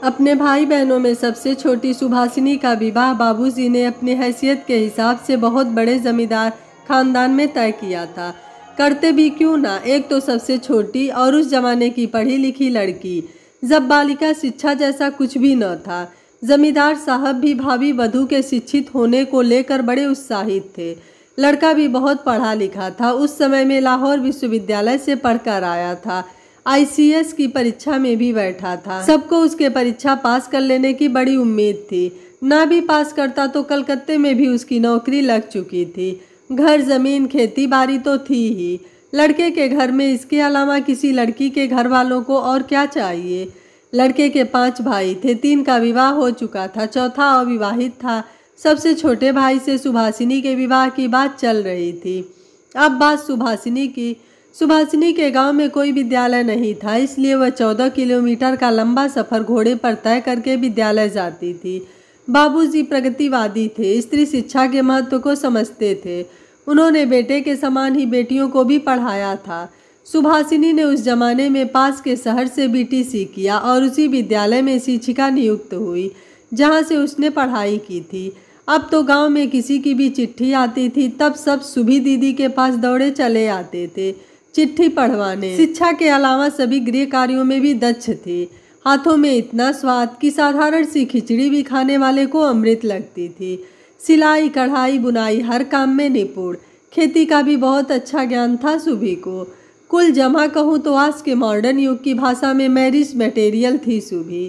अपने भाई बहनों में सबसे छोटी सुभाषिनी का विवाह बाबूजी ने अपनी हैसियत के हिसाब से बहुत बड़े जमींदार खानदान में तय किया था। करते भी क्यों ना, एक तो सबसे छोटी और उस जमाने की पढ़ी लिखी लड़की, जब बालिका शिक्षा जैसा कुछ भी न था। जमींदार साहब भी भावी वधू के शिक्षित होने को लेकर बड़े उत्साहित थे। लड़का भी बहुत पढ़ा लिखा था, उस समय में लाहौर विश्वविद्यालय से पढ़कर आया था। ICS की परीक्षा में भी बैठा था। सबको उसके परीक्षा पास कर लेने की बड़ी उम्मीद थी। ना भी पास करता तो कलकत्ते में भी उसकी नौकरी लग चुकी थी। घर जमीन खेती बाड़ी तो थी ही। लड़के के घर में इसके अलावा किसी लड़की के घर वालों को और क्या चाहिए। लड़के के 5 भाई थे, 3 का विवाह हो चुका था, चौथा अविवाहित था। सबसे छोटे भाई से सुभाषिनी के विवाह की बात चल रही थी। अब बात सुभाषिनी की। सुभाषिनी के गांव में कोई विद्यालय नहीं था, इसलिए वह 14 किलोमीटर का लंबा सफर घोड़े पर तय करके विद्यालय जाती थी। बाबूजी प्रगतिवादी थे, स्त्री शिक्षा के महत्व को समझते थे। उन्होंने बेटे के समान ही बेटियों को भी पढ़ाया था। सुभाषिनी ने उस जमाने में पास के शहर से BTC किया और उसी विद्यालय में शिक्षिका नियुक्त हुई जहाँ से उसने पढ़ाई की थी। अब तो गांव में किसी की भी चिट्ठी आती थी, तब सब सुभी दीदी के पास दौड़े चले आते थे चिट्ठी पढ़वाने। शिक्षा के अलावा सभी गृह कार्यों में भी दक्ष थे। हाथों में इतना स्वाद कि साधारण सी खिचड़ी भी खाने वाले को अमृत लगती थी। सिलाई कढ़ाई बुनाई हर काम में निपुण। खेती का भी बहुत अच्छा ज्ञान था सुभी को। कुल जमा कहूँ तो आज के मॉडर्न युग की भाषा में मैरिज मटेरियल थी सुभी।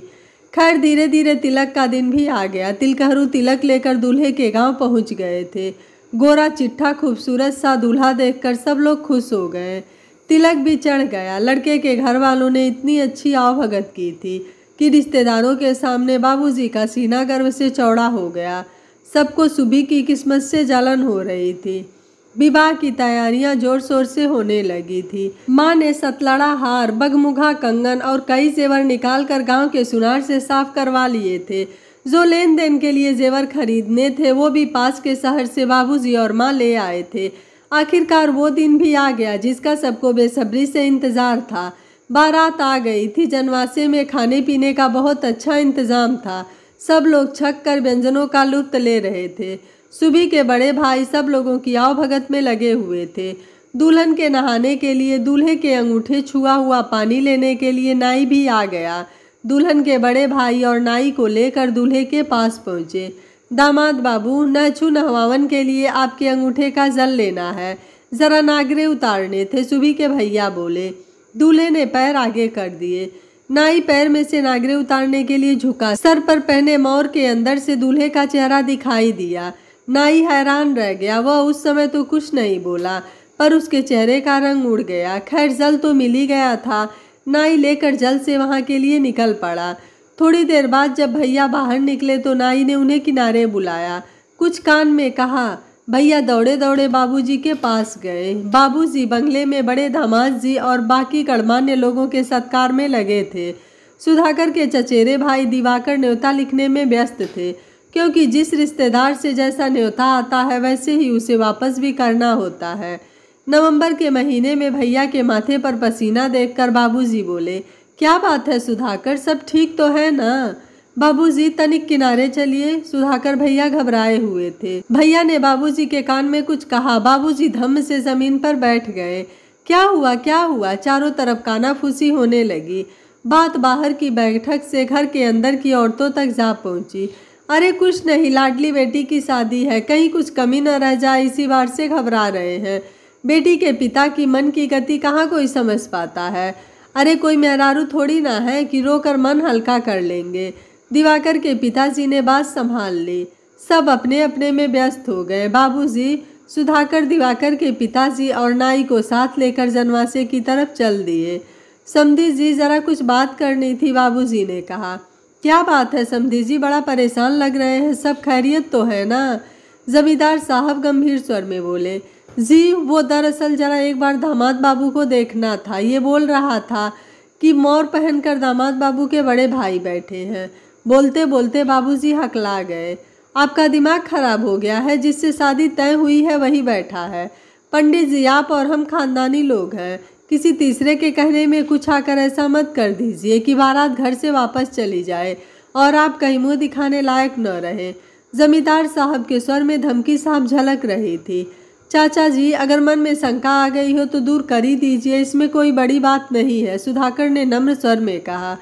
खैर धीरे धीरे तिलक का दिन भी आ गया। तिलकहरू तिलक लेकर दूल्हे के गांव पहुंच गए थे। गोरा चिट्ठा खूबसूरत सा दूल्हा देखकर सब लोग खुश हो गए। तिलक भी चढ़ गया। लड़के के घर वालों ने इतनी अच्छी आवभगत की थी कि रिश्तेदारों के सामने बाबूजी का सीना गर्व से चौड़ा हो गया। सबको सुबह की किस्मत से जलन हो रही थी। विवाह की तैयारियां जोर शोर से होने लगी थी। माँ ने सतलड़ा हार, बगमुघा कंगन और कई जेवर निकाल कर गाँव के सुनार से साफ करवा लिए थे। जो लेन देन के लिए जेवर खरीदने थे वो भी पास के शहर से बाबूजी और माँ ले आए थे। आखिरकार वो दिन भी आ गया जिसका सबको बेसब्री से इंतजार था। बारात आ गई थी। जनवासे में खाने पीने का बहुत अच्छा इंतजाम था। सब लोग छक कर व्यंजनों का लुत्फ ले रहे थे। सुबह के बड़े भाई सब लोगों की आवभगत में लगे हुए थे। दुल्हन के नहाने के लिए, दूल्हे के अंगूठे छुआ हुआ पानी लेने के लिए नाई भी आ गया। दुल्हन के बड़े भाई और नाई को लेकर दूल्हे के पास पहुँचे। दामाद बाबू, नहछू नहवावन के लिए आपके अंगूठे का जल लेना है, जरा नागरे उतारने थे, सुबह के भैया बोले। दूल्हे ने पैर आगे कर दिए। नाई पैर में से नागरे उतारने के लिए झुका। सर पर पहने मोर के अंदर से दूल्हे का चेहरा दिखाई दिया। नाई हैरान रह गया। वह उस समय तो कुछ नहीं बोला, पर उसके चेहरे का रंग उड़ गया। खैर जल तो मिल ही गया था। नाई लेकर जल से वहाँ के लिए निकल पड़ा। थोड़ी देर बाद जब भैया बाहर निकले तो नाई ने उन्हें किनारे बुलाया, कुछ कान में कहा। भैया दौड़े दौड़े बाबूजी के पास गए। बाबूजी बंगले में बड़े दामाद जी और बाकी गणमान्य लोगों के सत्कार में लगे थे। सुधाकर के चचेरे भाई दिवाकर न्योता लिखने में व्यस्त थे, क्योंकि जिस रिश्तेदार से जैसा न्योता आता है वैसे ही उसे वापस भी करना होता है। नवंबर के महीने में भैया के माथे पर पसीना देखकर बाबूजी बोले, क्या बात है सुधाकर, सब ठीक तो है ना? बाबूजी तनिक किनारे चलिए। सुधाकर भैया घबराए हुए थे। भैया ने बाबूजी के कान में कुछ कहा। बाबूजी धम्म से जमीन पर बैठ गए। क्या हुआ क्या हुआ? चारों तरफ कानाफूसी होने लगी। बात बाहर की बैठक से घर के अंदर की औरतों तक जा पहुंची। अरे कुछ नहीं, लाडली बेटी की शादी है, कहीं कुछ कमी न रह जाए इसी बार से घबरा रहे हैं। बेटी के पिता की मन की गति कहाँ कोई समझ पाता है। अरे कोई मेहरारू थोड़ी ना है कि रोकर मन हल्का कर लेंगे। दिवाकर के पिताजी ने बात संभाल ली। सब अपने अपने में व्यस्त हो गए। बाबूजी, सुधाकर, दिवाकर के पिताजी और नाई को साथ लेकर जनवासे की तरफ चल दिए। समधी जी, जरा कुछ बात करनी थी, बाबूजी ने कहा। क्या बात है समधी जी, बड़ा परेशान लग रहे हैं, सब खैरियत तो है ना? जमींदार साहब गंभीर स्वर में बोले। जी वो दरअसल जरा एक बार दामाद बाबू को देखना था। ये बोल रहा था कि मोर पहनकर दामाद बाबू के बड़े भाई बैठे हैं। बोलते बोलते बाबूजी हकला गए। आपका दिमाग खराब हो गया है, जिससे शादी तय हुई है वही बैठा है। पंडित जी, आप और हम खानदानी लोग हैं, किसी तीसरे के कहने में कुछ आकर ऐसा मत कर दीजिए कि बारात घर से वापस चली जाए और आप कहीं मुंह दिखाने लायक न रहे। जमींदार साहब के स्वर में धमकी साफ झलक रही थी। चाचा जी, अगर मन में शंका आ गई हो तो दूर कर ही दीजिए, इसमें कोई बड़ी बात नहीं है, सुधाकर ने नम्र स्वर में कहा।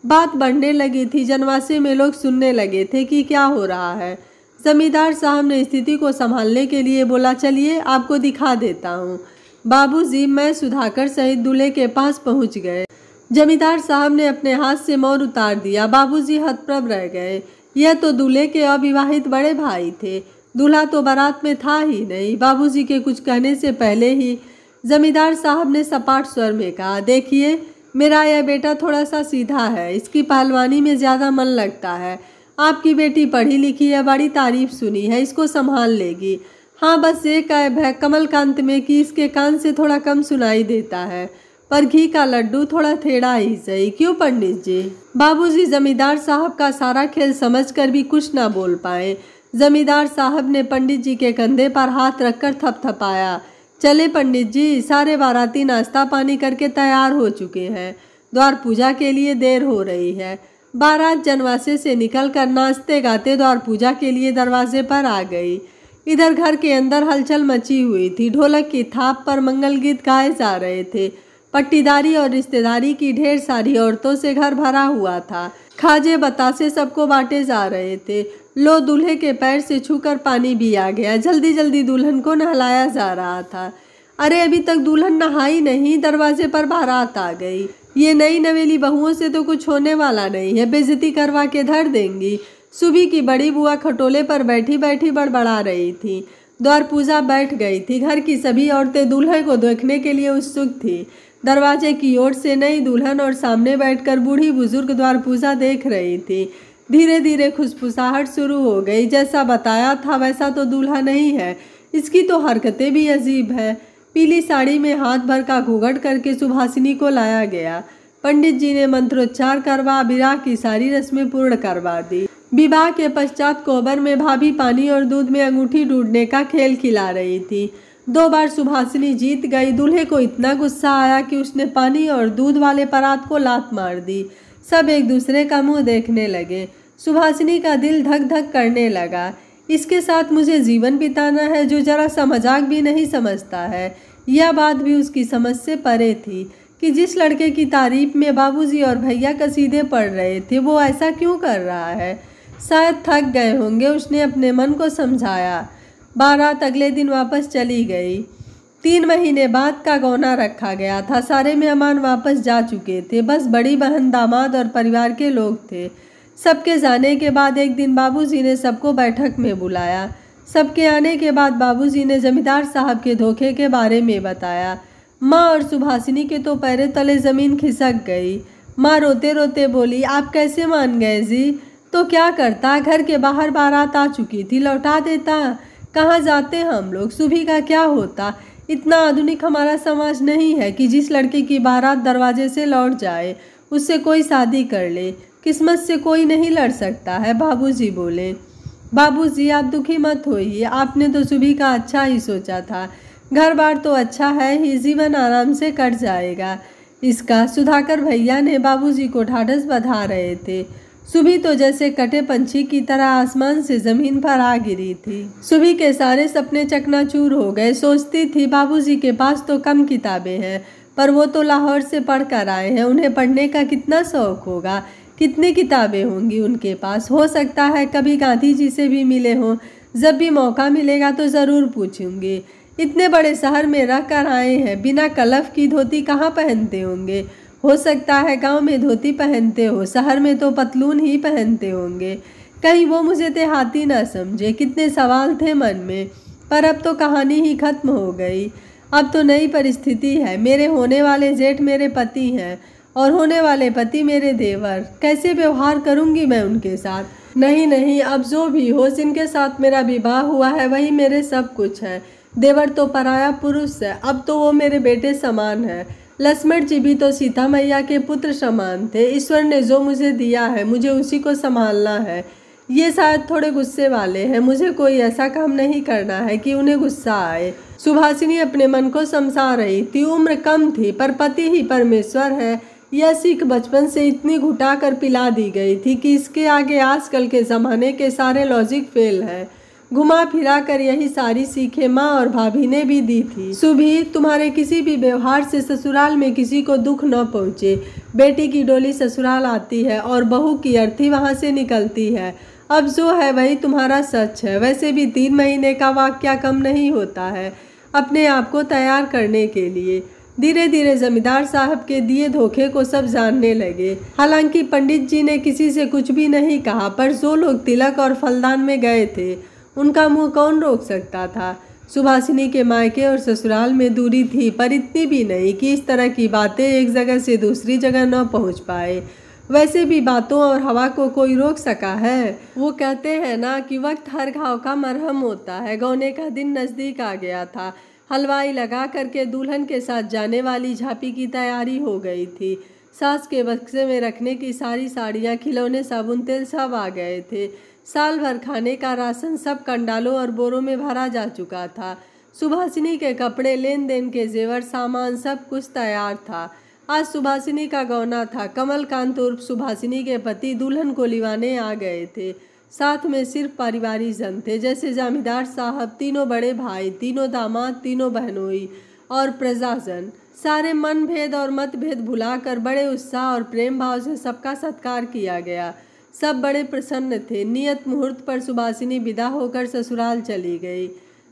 बात बढ़ने लगी थी। जनवासे में लोग सुनने लगे थे कि क्या हो रहा है। जमींदार साहब ने स्थिति को संभालने के लिए बोला, चलिए आपको दिखा देता हूँ। बाबूजी, मैं सुधाकर सहित दूल्हे के पास पहुँच गए। जमींदार साहब ने अपने हाथ से मोर उतार दिया। बाबूजी हतप्रभ रह गए। यह तो दूल्हे के अविवाहित बड़े भाई थे। दूल्हा तो बारात में था ही नहीं। बाबूजी के कुछ कहने से पहले ही जमींदार साहब ने सपाट स्वर में कहा, देखिए मेरा यह बेटा थोड़ा सा सीधा है, इसकी पहलवानी में ज़्यादा मन लगता है। आपकी बेटी पढ़ी लिखी है, बड़ी तारीफ सुनी है, इसको संभाल लेगी। हाँ, बस एक ऐब है कमलकांत में कि इसके कान से थोड़ा कम सुनाई देता है, पर घी का लड्डू थोड़ा थेड़ा ही सही, क्यों पंडित जी? बाबूजी जमींदार साहब का सारा खेल समझकर भी कुछ ना बोल पाए। जमींदार साहब ने पंडित जी के कंधे पर हाथ रखकर थपथपाया। चले पंडित जी, सारे बाराती नाश्ता पानी करके तैयार हो चुके हैं। द्वार पूजा के लिए देर हो रही है। बारात जनवासे से निकलकर नाचते गाते द्वार पूजा के लिए दरवाजे पर आ गई। इधर घर के अंदर हलचल मची हुई थी। ढोलक की थाप पर मंगल गीत गाए जा रहे थे। पट्टीदारी और रिश्तेदारी की ढेर सारी औरतों से घर भरा हुआ था। खाजे बतासे सबको बांटे जा रहे थे। लो, दूल्हे के पैर से छूकर पानी भी आ गया। जल्दी जल्दी दुल्हन को नहलाया जा रहा था। अरे अभी तक दुल्हन नहाई नहीं, दरवाजे पर बारात आ गई। ये नई नवेली बहुओं से तो कुछ होने वाला नहीं है, बेइज्जती करवा के धर देंगी। सुबह की बड़ी बुआ खटोले पर बैठी बैठी बड़बड़ा रही थी। द्वार पूजा बैठ गई थी। घर की सभी औरतें दूल्हे को देखने के लिए उत्सुक थी। दरवाजे की ओर से नई दुल्हन और सामने बैठकर बूढ़ी बुजुर्ग द्वार पूजा देख रही थी। धीरे धीरे खुशफुसाहट शुरू हो गई। जैसा बताया था वैसा तो दूल्हा नहीं है, इसकी तो हरकतें भी अजीब है। पीली साड़ी में हाथ भर का घूंघट करके सुभासिनी को लाया गया। पंडित जी ने मंत्रोच्चार करवा विवाह की सारी रस्में पूर्ण करवा दी। विवाह के पश्चात कोबर में भाभी पानी और दूध में अंगूठी ढूंढने का खेल खिला रही थी। 2 बार सुभासिनी जीत गई। दूल्हे को इतना गुस्सा आया कि उसने पानी और दूध वाले परात को लात मार दी। सब एक दूसरे का मुंह देखने लगे। सुभासिनी का दिल धक धक करने लगा। इसके साथ मुझे जीवन बिताना है जो जरा सा मजाक भी नहीं समझता है। यह बात भी उसकी समझ से परे थी कि जिस लड़के की तारीफ में बाबूजी और भैया कसीदे पढ़ रहे थे वो ऐसा क्यों कर रहा है। शायद थक गए होंगे, उसने अपने मन को समझाया। बारात अगले दिन वापस चली गई। 3 महीने बाद का गौना रखा गया था। सारे मेहमान वापस जा चुके थे, बस बड़ी बहन, दामाद और परिवार के लोग थे। सबके जाने के बाद एक दिन बाबूजी ने सबको बैठक में बुलाया। सबके आने के बाद बाबूजी ने जमींदार साहब के धोखे के बारे में बताया। माँ और सुभासिनी के तो पैरों तले ज़मीन खिसक गई। माँ रोते रोते बोली, आप कैसे मान गए जी? तो क्या करता, घर के बाहर बारात आ चुकी थी, लौटा देता। कहाँ जाते हम लोग, सुबह का क्या होता। इतना आधुनिक हमारा समाज नहीं है कि जिस लड़के की बारात दरवाजे से लौट जाए उससे कोई शादी कर ले। किस्मत से कोई नहीं लड़ सकता है। बाबूजी बोले, बाबूजी आप दुखी मत होइए, आपने तो सुबह का अच्छा ही सोचा था। घर बार तो अच्छा है ही, जीवन आराम से कट जाएगा इसका। सुधाकर भैया ने बाबूजी को ढाढ़स बंधा रहे थे। सुबह तो जैसे कटे पंछी की तरह आसमान से जमीन पर आ गिरी थी। सुबह के सारे सपने चकनाचूर हो गए। सोचती थी बाबूजी के पास तो कम किताबें हैं, पर वो तो लाहौर से पढ़ कर आए हैं, उन्हें पढ़ने का कितना शौक होगा। कितनी किताबें होंगी उनके पास। हो सकता है कभी गांधी जी से भी मिले हों। जब भी मौका मिलेगा तो ज़रूर पूछूंगी। इतने बड़े शहर में रह कर आए हैं, बिना कलफ की धोती कहाँ पहनते होंगे। हो सकता है गांव में धोती पहनते हो, शहर में तो पतलून ही पहनते होंगे। कहीं वो मुझे देहाती ना समझे। कितने सवाल थे मन में, पर अब तो कहानी ही खत्म हो गई। अब तो नई परिस्थिति है। मेरे होने वाले जेठ मेरे पति हैं और होने वाले पति मेरे देवर। कैसे व्यवहार करूंगी मैं उनके साथ? नहीं नहीं, अब जो भी हो, जिनके साथ मेरा विवाह हुआ है वही मेरे सब कुछ है। देवर तो पराया पुरुष है, अब तो वो मेरे बेटे समान है। लक्ष्मण जी भी तो सीता मैया के पुत्र समान थे। ईश्वर ने जो मुझे दिया है मुझे उसी को संभालना है। ये शायद थोड़े गुस्से वाले हैं, मुझे कोई ऐसा काम नहीं करना है कि उन्हें गुस्सा आए। सुभासिनी अपने मन को समझा रही थी। उम्र कम थी पर पति ही परमेश्वर है, यह सीख बचपन से इतनी घुटा कर पिला दी गई थी कि इसके आगे आजकल के ज़माने के सारे लॉजिक फेल है। घुमा फिरा कर यही सारी सीखें माँ और भाभी ने भी दी थी। सुभी, तुम्हारे किसी भी व्यवहार से ससुराल में किसी को दुख न पहुँचे। बेटी की डोली ससुराल आती है और बहू की अर्थी वहाँ से निकलती है। अब जो है वही तुम्हारा सच है। वैसे भी 3 महीने का वाक़या कम नहीं होता है अपने आप को तैयार करने के लिए। धीरे धीरे जमींदार साहब के दिए धोखे को सब जानने लगे। हालांकि पंडित जी ने किसी से कुछ भी नहीं कहा, पर जो लोग तिलक और फलदान में गए थे उनका मुंह कौन रोक सकता था। सुभासिनी के मायके और ससुराल में दूरी थी, पर इतनी भी नहीं कि इस तरह की बातें एक जगह से दूसरी जगह न पहुंच पाए। वैसे भी बातों और हवा को कोई रोक सका है। वो कहते हैं ना कि वक्त हर घाव का मरहम होता है। गौने का दिन नज़दीक आ गया था। हलवाई लगा करके दुल्हन के साथ जाने वाली झांपी की तैयारी हो गई थी। सास के बक्से में रखने की सारी साड़ियाँ, खिलौने, साबुन, तेल सब आ गए थे। साल भर खाने का राशन सब कंडालों और बोरों में भरा जा चुका था। सुभासिनी के कपड़े, लेन देन के जेवर, सामान सब कुछ तैयार था। आज सुभासिनी का गौना था। कमलकांत उर्फ सुभासिनी के पति दुल्हन को लिवाने आ गए थे। साथ में सिर्फ पारिवारिक जन थे, जैसे जमींदार साहब, 3 बड़े भाई, 3 दामाद, 3 बहनोई और प्रजाजन। सारे मन भेद और मतभेद भुलाकर बड़े उत्साह और प्रेम भाव से सबका सत्कार किया गया। सब बड़े प्रसन्न थे। नियत मुहूर्त पर सुभासिनी विदा होकर ससुराल चली गई।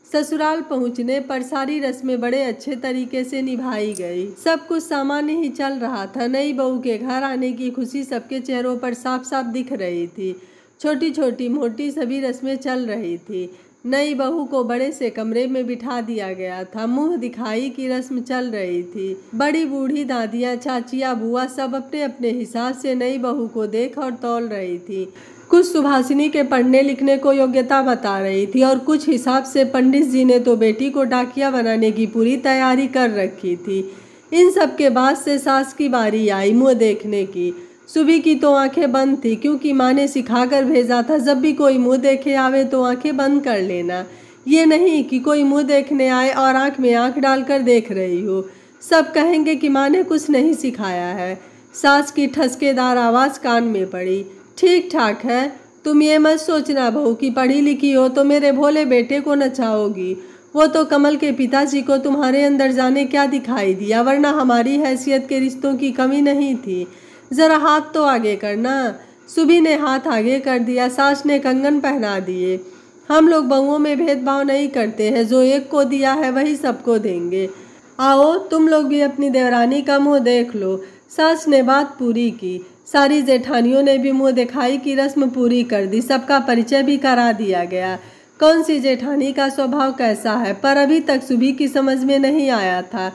ससुराल पहुंचने पर सारी रस्में बड़े अच्छे तरीके से निभाई गई। सब कुछ सामान्य ही चल रहा था। नई बहू के घर आने की खुशी सबके चेहरों पर साफ साफ दिख रही थी। छोटी छोटी मोटी सभी रस्में चल रही थी। नई बहू को बड़े से कमरे में बिठा दिया गया था। मुंह दिखाई की रस्म चल रही थी। बड़ी बूढ़ी दादियाँ, चाचियाँ, बुआ सब अपने अपने हिसाब से नई बहू को देख और तौल रही थी। कुछ सुभासिनी के पढ़ने लिखने को योग्यता बता रही थी और कुछ हिसाब से पंडित जी ने तो बेटी को डाकिया बनाने की पूरी तैयारी कर रखी थी। इन सब के बाद से सास की बारी आई मुँह देखने की। सुबह की तो आंखें बंद थी, क्योंकि माँ ने सिखा कर भेजा था जब भी कोई मुंह देखे आवे तो आंखें बंद कर लेना। ये नहीं कि कोई मुंह देखने आए और आंख में आंख डालकर देख रही हो। सब कहेंगे कि माँ ने कुछ नहीं सिखाया है। सास की ठसकेदार आवाज़ कान में पड़ी। ठीक ठाक है, तुम ये मत सोचना बहू कि पढ़ी लिखी हो तो मेरे भोले बेटे को नचाओगी। वो तो कमल के पिताजी को तुम्हारे अंदर जाने क्या दिखाई दिया, वरना हमारी हैसियत के रिश्तों की कमी नहीं थी। जरा हाथ तो आगे करना। सुबह ने हाथ आगे कर दिया। सास ने कंगन पहना दिए। हम लोग बहुओं में भेदभाव नहीं करते हैं, जो एक को दिया है वही सबको देंगे। आओ तुम लोग भी अपनी देवरानी का मुंह देख लो। सास ने बात पूरी की। सारी जेठानियों ने भी मुंह दिखाई की रस्म पूरी कर दी। सबका परिचय भी करा दिया गया। कौन सी जेठानी का स्वभाव कैसा है, पर अभी तक सुबह की समझ में नहीं आया था।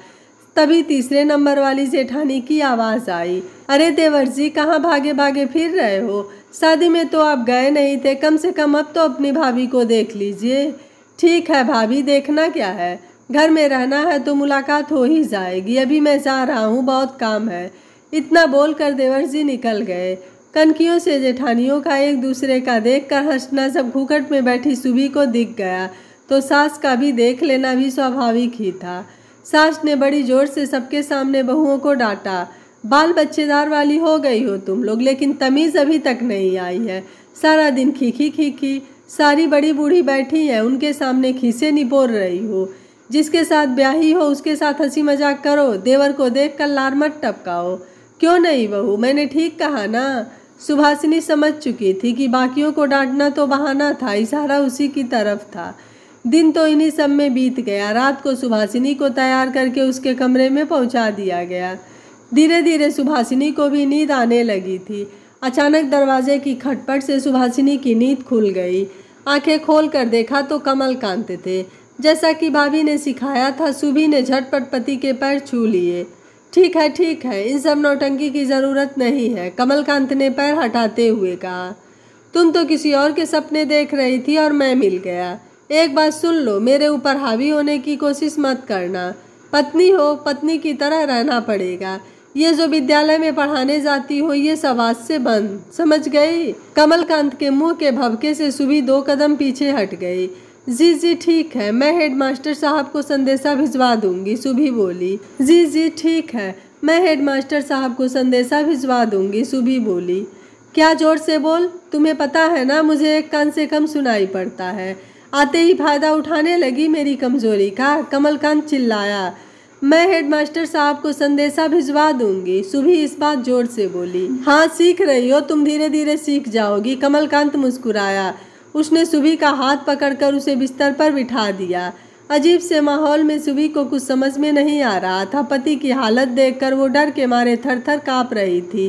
तभी तीसरे नंबर वाली जेठानी की आवाज़ आई। अरे देवर जी, कहाँ भागे भागे फिर रहे हो? शादी में तो आप गए नहीं थे, कम से कम अब तो अपनी भाभी को देख लीजिए। ठीक है भाभी, देखना क्या है, घर में रहना है तो मुलाकात हो ही जाएगी। अभी मैं जा रहा हूँ, बहुत काम है। इतना बोलकर देवर जी निकल गए। कनखियों से जेठानियों का एक दूसरे का देखकर हंसना जब घूंघट में बैठी सुबह को दिख गया तो सास का भी देख लेना भी स्वाभाविक ही था। सास ने बड़ी जोर से सबके सामने बहुओं को डांटा। बाल बच्चेदार वाली हो गई हो तुम लोग, लेकिन तमीज़ अभी तक नहीं आई है। सारा दिन खीखी खीखी। सारी बड़ी बूढ़ी बैठी है, उनके सामने खीसे निपोर रही हो। जिसके साथ ब्याही हो उसके साथ हंसी मजाक करो। देवर को देख कर लार मत टपकाओ। क्यों नहीं बहू, मैंने ठीक कहा ना। सुभासिनी समझ चुकी थी कि बाकियों को डांटना तो बहाना था, इशारा उसी की तरफ था। दिन तो इन्हीं सब में बीत गया। रात को सुभासिनी को तैयार करके उसके कमरे में पहुंचा दिया गया। धीरे धीरे सुभासिनी को भी नींद आने लगी थी। अचानक दरवाजे की खटपट से सुभासिनी की नींद खुल गई। आंखें खोलकर देखा तो कमलकांत थे। जैसा कि भाभी ने सिखाया था, सुबह ने झटपट पति के पैर छू लिए। ठीक है, इन सब नौटंकी की ज़रूरत नहीं है, कमलकांत ने पैर हटाते हुए कहा। तुम तो किसी और के सपने देख रही थी और मैं मिल गया। एक बात सुन लो, मेरे ऊपर हावी होने की कोशिश मत करना। पत्नी हो, पत्नी की तरह रहना पड़ेगा। ये जो विद्यालय में पढ़ाने जाती हो ये सब आज से बंद, समझ गई? कमलकांत के मुंह के भभके से सुबी 2 कदम पीछे हट गई। जी ठीक है, मैं हेडमास्टर साहब को संदेशा भिजवा दूंगी, सुबी बोली। जी ठीक है, मैं हेडमास्टर साहब को संदेशा भिजवा दूंगी, सुबी बोली। क्या जोर से बोल, तुम्हें पता है ना मुझे एक कान से कम सुनाई पड़ता है। आते ही फायदा उठाने लगी मेरी कमजोरी का, कमलकांत चिल्लाया। मैं हेडमास्टर साहब को संदेशा भिजवा दूंगी, सुबी इस बात जोर से बोली। हाँ सीख रही हो तुम, धीरे धीरे सीख जाओगी, कमलकांत मुस्कुराया। उसने सुबी का हाथ पकड़कर उसे बिस्तर पर बिठा दिया। अजीब से माहौल में सुबी को कुछ समझ में नहीं आ रहा था। पति की हालत देखकर वो डर के मारे थर थर काँप रही थी।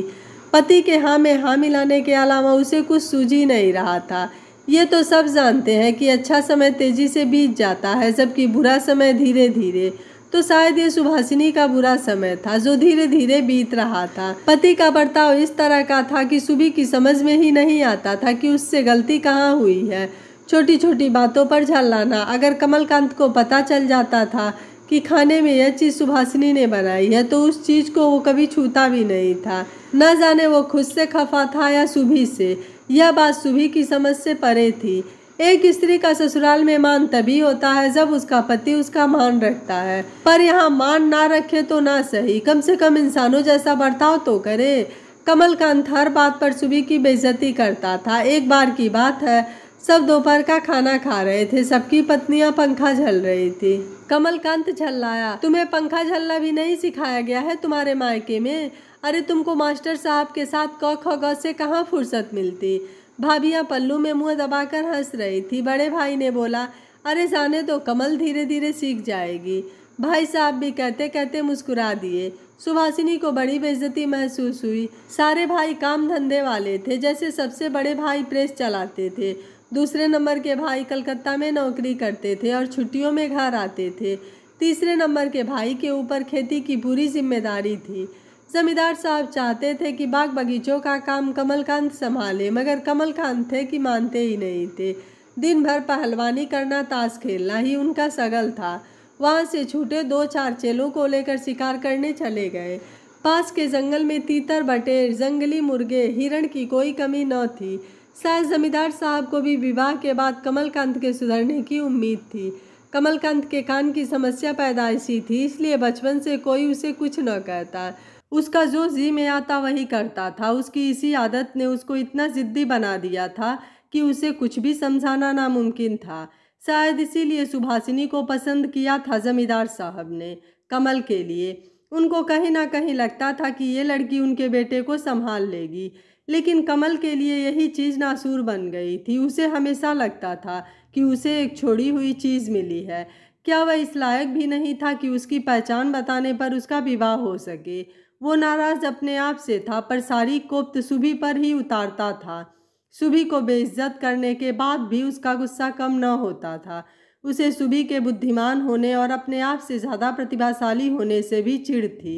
पति के हाँ में हाँ मिलाने के अलावा उसे कुछ सूझ ही नहीं रहा था। ये तो सब जानते हैं कि अच्छा समय तेजी से बीत जाता है, जबकि बुरा समय धीरे धीरे। तो शायद ये सुभाषिनी का बुरा समय था जो धीरे धीरे बीत रहा था। पति का बर्ताव इस तरह का था कि सुबी की समझ में ही नहीं आता था कि उससे गलती कहाँ हुई है। छोटी छोटी बातों पर झल्लाना। अगर कमलकांत को पता चल जाता था कि खाने में यह चीज़ सुभाषिनी ने बनाई है तो उस चीज़ को वो कभी छूता भी नहीं था। न जाने वो खुद से खफा था या सुबी से। यह बात सुबी की समझ से परे थी। एक स्त्री का ससुराल में मान तभी होता है जब उसका पति उसका मान रखता है, पर यहाँ मान ना रखे तो ना सही, कम से कम इंसानों जैसा बर्ताव तो करे। कमलकांत हर बात पर सुबी की बेइज्जती करता था। एक बार की बात है, सब दोपहर का खाना खा रहे थे, सबकी पत्नियां पंखा झल रही थी। कमलकांत झल्लाया। तुम्हें पंखा झलना भी नहीं सिखाया गया है तुम्हारे मायके में? अरे तुमको मास्टर साहब के साथ क ख ग से कहाँ फुर्सत मिलती? भाभियाँ पल्लू में मुंह दबाकर हंस रही थी। बड़े भाई ने बोला, अरे जाने दो, कमल धीरे धीरे सीख जाएगी। भाई साहब भी कहते कहते मुस्कुरा दिए। सुभाषिनी को बड़ी बेइज्जती महसूस हुई। सारे भाई काम धंधे वाले थे, जैसे सबसे बड़े भाई प्रेस चलाते थे, दूसरे नंबर के भाई कलकत्ता में नौकरी करते थे और छुट्टियों में घर आते थे, तीसरे नंबर के भाई के ऊपर खेती की पूरी जिम्मेदारी थी। जमींदार साहब चाहते थे कि बाग बगीचों का काम कमलकांत संभाले, मगर कमलकांत थे कि मानते ही नहीं थे। दिन भर पहलवानी करना, ताश खेलना ही उनका सगल था। वहाँ से छूटे 2-4 चेलों को लेकर शिकार करने चले गए। पास के जंगल में तीतर, बटेर, जंगली मुर्गे, हिरण की कोई कमी न थी। शायद जमींदार साहब को भी विवाह के बाद कमलकांत के सुधरने की उम्मीद थी। कमलकांत के कान की समस्या पैदाइशी थी, इसलिए बचपन से कोई उसे कुछ न कहता। उसका जो जी में आता वही करता था। उसकी इसी आदत ने उसको इतना जिद्दी बना दिया था कि उसे कुछ भी समझाना नामुमकिन था। शायद इसीलिए सुभाषिनी को पसंद किया था जमींदार साहब ने कमल के लिए। उनको कहीं ना कहीं लगता था कि ये लड़की उनके बेटे को संभाल लेगी, लेकिन कमल के लिए यही चीज़ नासूर बन गई थी। उसे हमेशा लगता था कि उसे एक छोड़ी हुई चीज़ मिली है। क्या वह इस लायक भी नहीं था कि उसकी पहचान बताने पर उसका विवाह हो सके? वो नाराज अपने आप से था, पर सारी कोफ्त सुबी पर ही उतारता था। सुबी को बेइज्जत करने के बाद भी उसका गुस्सा कम न होता था। उसे सुबी के बुद्धिमान होने और अपने आप से ज़्यादा प्रतिभाशाली होने से भी चिढ़ थी।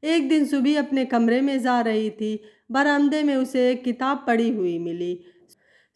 एक दिन सुबी अपने कमरे में जा रही थी। बरामदे में उसे एक किताब पड़ी हुई मिली।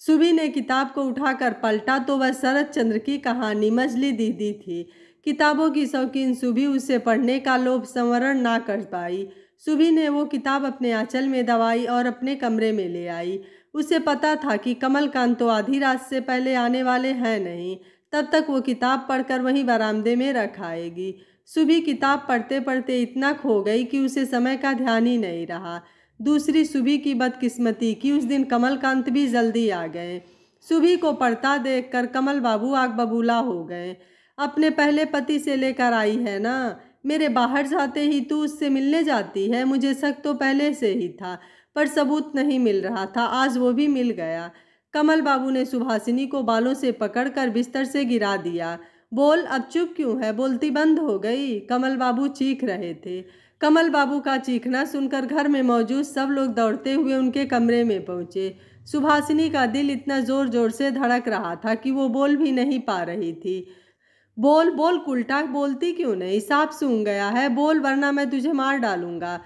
सुबी ने किताब को उठाकर पलटा तो वह शरद चंद्र की कहानी मजली दीदी थी। किताबों की शौकीन सुबी उसे पढ़ने का लोभ संवरण ना कर पाई। सुबी ने वो किताब अपने आंचल में दबाई और अपने कमरे में ले आई। उसे पता था कि कमलकांत तो आधी रात से पहले आने वाले हैं नहीं, तब तक वो किताब पढ़कर वहीं बरामदे में रख आएगी। सुबी किताब पढ़ते पढ़ते इतना खो गई कि उसे समय का ध्यान ही नहीं रहा। दूसरी सुबी की बदकिस्मती कि उस दिन कमलकांत भी जल्दी आ गए। सुबी को पढ़ता देखकर कमल बाबू आग बबूला हो गए। अपने पहले पति से लेकर आई है ना, मेरे बाहर जाते ही तू उससे मिलने जाती है। मुझे शक तो पहले से ही था, पर सबूत नहीं मिल रहा था। आज वो भी मिल गया। कमल बाबू ने सुभाषिनी को बालों से पकड़कर बिस्तर से गिरा दिया। बोल, अब चुप क्यों है? बोलती बंद हो गई। कमल बाबू चीख रहे थे। कमल बाबू का चीखना सुनकर घर में मौजूद सब लोग दौड़ते हुए उनके कमरे में पहुंचे। सुभाषिनी का दिल इतना जोर जोर से धड़क रहा था कि वो बोल भी नहीं पा रही थी। बोल बोल, उल्टा बोलती क्यों नहीं? सांप सूंघ गया है, बोल वरना मैं तुझे मार डालूंगा।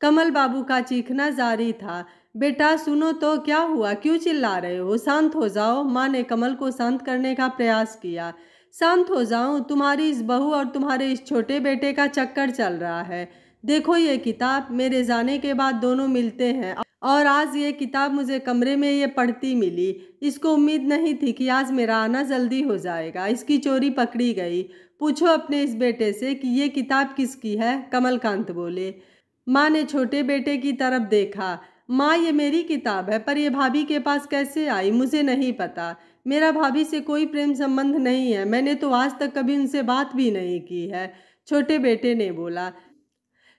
कमल बाबू का चीखना जारी था। बेटा सुनो तो, क्या हुआ? क्यों चिल्ला रहे हो? शांत हो जाओ। माँ ने कमल को शांत करने का प्रयास किया। शांत हो जाऊं? तुम्हारी इस बहू और तुम्हारे इस छोटे बेटे का चक्कर चल रहा है। देखो ये किताब, मेरे जाने के बाद दोनों मिलते हैं और आज ये किताब मुझे कमरे में ये पढ़ती मिली। इसको उम्मीद नहीं थी कि आज मेरा आना जल्दी हो जाएगा। इसकी चोरी पकड़ी गई। पूछो अपने इस बेटे से कि ये किताब किसकी है। कमलकांत बोले। माँ ने छोटे बेटे की तरफ देखा। माँ, ये मेरी किताब है, पर यह भाभी के पास कैसे आई मुझे नहीं पता। मेरा भाभी से कोई प्रेम संबंध नहीं है। मैंने तो आज तक कभी उनसे बात भी नहीं की है, छोटे बेटे ने बोला।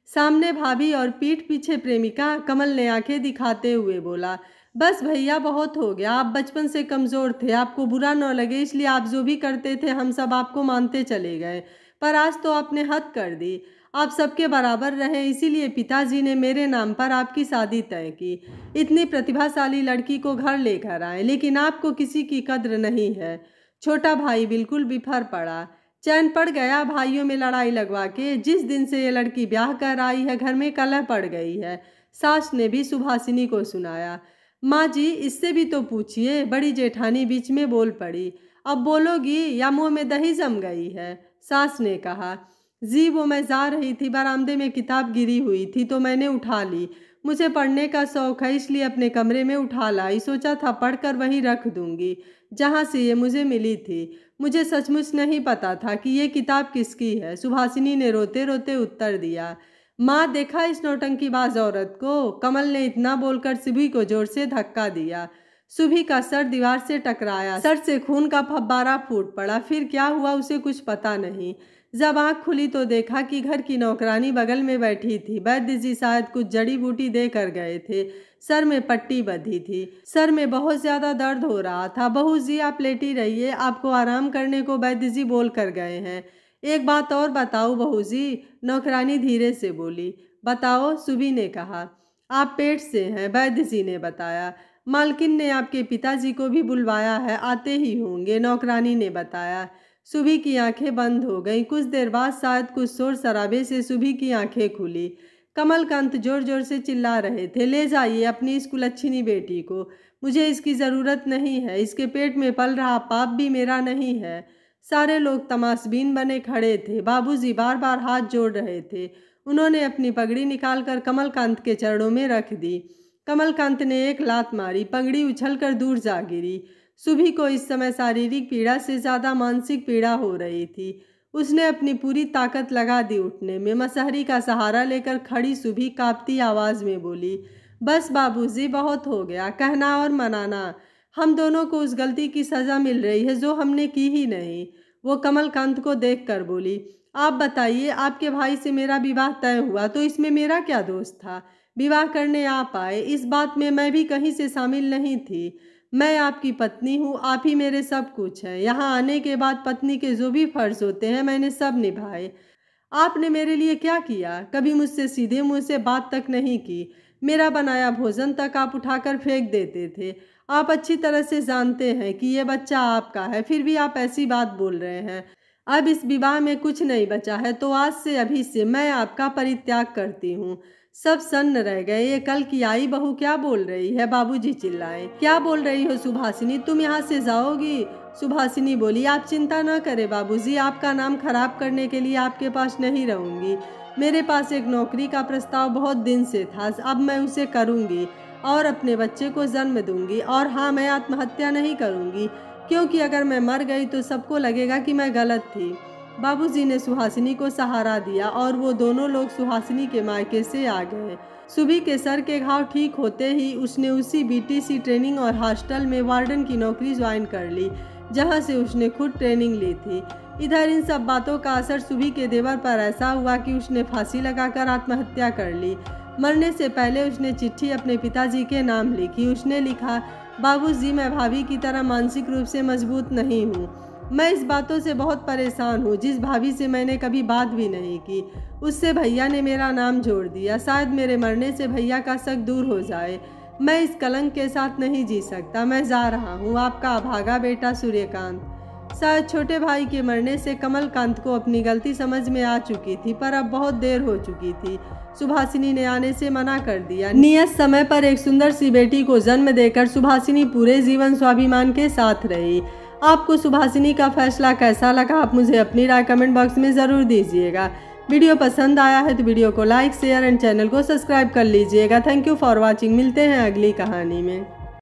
सामने भाभी और पीठ पीछे प्रेमिका। कमल ने आंखें दिखाते हुए बोला। बस भैया, बहुत हो गया। आप बचपन से कमज़ोर थे, आपको बुरा न लगे इसलिए आप जो भी करते थे हम सब आपको मानते चले गए, पर आज तो आपने हद कर दी। आप सबके बराबर रहें, इसीलिए पिताजी ने मेरे नाम पर आपकी शादी तय की। इतनी प्रतिभाशाली लड़की को घर लेकर आए, लेकिन आपको किसी की कद्र नहीं है। छोटा भाई बिल्कुल बिफर पड़ा। चैन पड़ गया भाइयों में लड़ाई लगवा के। जिस दिन से ये लड़की ब्याह कर आई है घर में कलह पड़ गई है। सास ने भी सुभाषिनी को सुनाया। माँ जी, इससे भी तो पूछिए। बड़ी जेठानी बीच में बोल पड़ी। अब बोलोगी या मुंह में दही जम गई है। सास ने कहा। जी, वो मैं जा रही थी, बरामदे में किताब गिरी हुई थी तो मैंने उठा ली। मुझे पढ़ने का शौक है इसलिए अपने कमरे में उठा लाई। सोचा था पढ़कर वहीं रख दूंगी जहाँ से ये मुझे मिली थी। मुझे सचमुच नहीं पता था कि ये किताब किसकी है। सुभाषिनी ने रोते रोते उत्तर दिया। माँ, देखा इस नौटंकीबाज औरत को। कमल ने इतना बोलकर सुभी को जोर से धक्का दिया। सुभी का सर दीवार से टकराया। सर से खून का फव्वारा फूट पड़ा। फिर क्या हुआ उसे कुछ पता नहीं। जब आँख खुली तो देखा कि घर की नौकरानी बगल में बैठी थी। वैद्य जी शायद कुछ जड़ी बूटी दे कर गए थे। सर में पट्टी बंधी थी। सर में बहुत ज़्यादा दर्द हो रहा था। बहू जी, आप लेटी रहिए, आपको आराम करने को वैद्य जी बोल कर गए हैं। एक बात और बताओ बहू जी, नौकरानी धीरे से बोली। बताओ, सुबी ने कहा। आप पेट से हैं, वैद्य जी ने बताया। मालकिन ने आपके पिताजी को भी बुलवाया है, आते ही होंगे, नौकरानी ने बताया। सुबी की आंखें बंद हो गईं। कुछ देर बाद शायद कुछ शोर शराबे से सुबी की आंखें खुली। कमलकांत जोर जोर से चिल्ला रहे थे। ले जाइए अपनी इस कुलच्छिनी बेटी को, मुझे इसकी ज़रूरत नहीं है। इसके पेट में पल रहा पाप भी मेरा नहीं है। सारे लोग तमाशबीन बने खड़े थे। बाबूजी बार बार हाथ जोड़ रहे थे। उन्होंने अपनी पगड़ी निकालकर कमलकांत के चरणों में रख दी। कमलकांत ने एक लात मारी। पगड़ी उछलकर दूर जा गिरी। सुभी को इस समय शारीरिक पीड़ा से ज़्यादा मानसिक पीड़ा हो रही थी। उसने अपनी पूरी ताकत लगा दी उठने में। मसहरी का सहारा लेकर खड़ी सुभी कांपती आवाज़ में बोली। बस बाबूजी, बहुत हो गया। कहना और मनाना, हम दोनों को उस गलती की सज़ा मिल रही है जो हमने की ही नहीं। वो कमलकांत को देखकर बोली। आप बताइए, आपके भाई से मेरा विवाह तय हुआ तो इसमें मेरा क्या दोष था। विवाह करने आप आए, इस बात में मैं भी कहीं से शामिल नहीं थी। मैं आपकी पत्नी हूँ, आप ही मेरे सब कुछ हैं। यहाँ आने के बाद पत्नी के जो भी फर्ज होते हैं मैंने सब निभाए। आपने मेरे लिए क्या किया? कभी मुझसे सीधे मुंह से बात तक नहीं की। मेरा बनाया भोजन तक आप उठाकर फेंक देते थे। आप अच्छी तरह से जानते हैं कि ये बच्चा आपका है, फिर भी आप ऐसी बात बोल रहे हैं। अब इस विवाह में कुछ नहीं बचा है तो आज से, अभी से मैं आपका परित्याग करती हूँ। सब सन्न रह गए। ये कल की आई बहू क्या बोल रही है? बाबूजी चिल्लाए। क्या बोल रही हो सुभाषिनी? तुम यहाँ से जाओगी? सुभाषिनी बोली। आप चिंता न करें बाबूजी, आपका नाम खराब करने के लिए आपके पास नहीं रहूँगी। मेरे पास एक नौकरी का प्रस्ताव बहुत दिन से था, अब मैं उसे करूँगी और अपने बच्चे को जन्म दूंगी। और हाँ, मैं आत्महत्या नहीं करूँगी, क्योंकि अगर मैं मर गई तो सबको लगेगा कि मैं गलत थी। बाबूजी ने सुहासिनी को सहारा दिया और वो दोनों लोग सुहासिनी के मायके से आ गए। सुबी के सर के घाव ठीक होते ही उसने उसी बीटीसी ट्रेनिंग और हॉस्टल में वार्डन की नौकरी ज्वाइन कर ली, जहां से उसने खुद ट्रेनिंग ली थी। इधर इन सब बातों का असर सुबी के देवर पर ऐसा हुआ कि उसने फांसी लगाकर आत्महत्या कर ली। मरने से पहले उसने चिट्ठी अपने पिताजी के नाम लिखी। उसने लिखा, बाबूजी, मैं भाभी की तरह मानसिक रूप से मजबूत नहीं हूँ। मैं इस बातों से बहुत परेशान हूँ। जिस भाभी से मैंने कभी बात भी नहीं की, उससे भैया ने मेरा नाम जोड़ दिया। शायद मेरे मरने से भैया का शक दूर हो जाए। मैं इस कलंक के साथ नहीं जी सकता। मैं जा रहा हूँ। आपका अभागा बेटा सूर्यकांत। शायद छोटे भाई के मरने से कमलकांत को अपनी गलती समझ में आ चुकी थी, पर अब बहुत देर हो चुकी थी। सुभाषिनी ने आने से मना कर दिया। नियत समय पर एक सुंदर सी बेटी को जन्म देकर सुभाषिनी पूरे जीवन स्वाभिमान के साथ रही। आपको सुभाषिनी का फैसला कैसा लगा? आप मुझे अपनी राय कमेंट बॉक्स में ज़रूर दीजिएगा। वीडियो पसंद आया है तो वीडियो को लाइक शेयर एंड चैनल को सब्सक्राइब कर लीजिएगा। Thank you for watching. मिलते हैं अगली कहानी में।